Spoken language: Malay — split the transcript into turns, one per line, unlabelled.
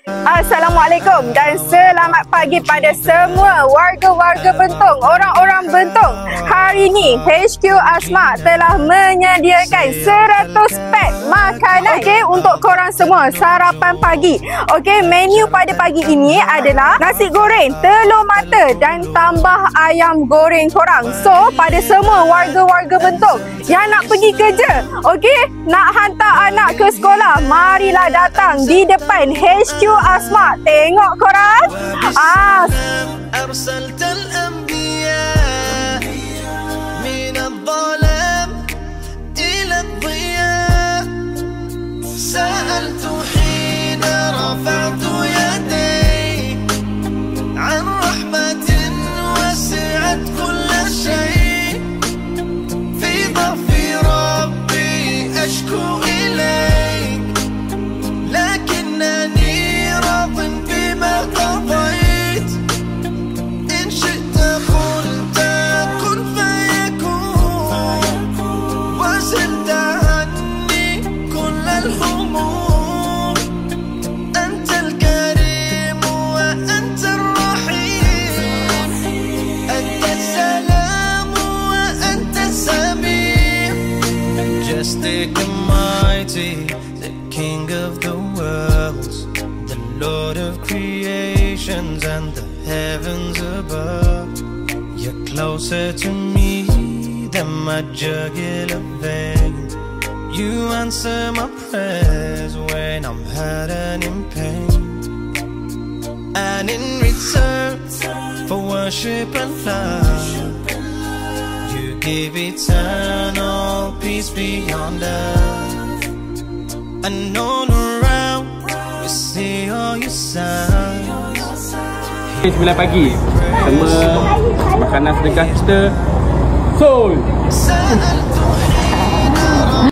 Assalamualaikum dan selamat pagi pada semua warga-warga Bentong, orang-orang Bentong. Hari ini HQ Asma telah menyediakan 100 pack makanan untuk korang semua sarapan pagi. Menu pada pagi ini adalah nasi goreng, telur mata dan tambah ayam goreng korang. So, pada semua warga-warga Bentong yang nak pergi kerja, nak hantar anak ke sekolah, marilah datang di depan HQ Asma. Tengok korang.
Majestic and mighty, the King of the worlds, the Lord of creations and the heavens above. You're closer to me than my jugular vein. You answer my prayers when I'm hurt and in pain. And in return for worship and love, give eternal peace beyond earth. And all around we see all your signs.
9 pagi sama makanan sedekah kita Soul.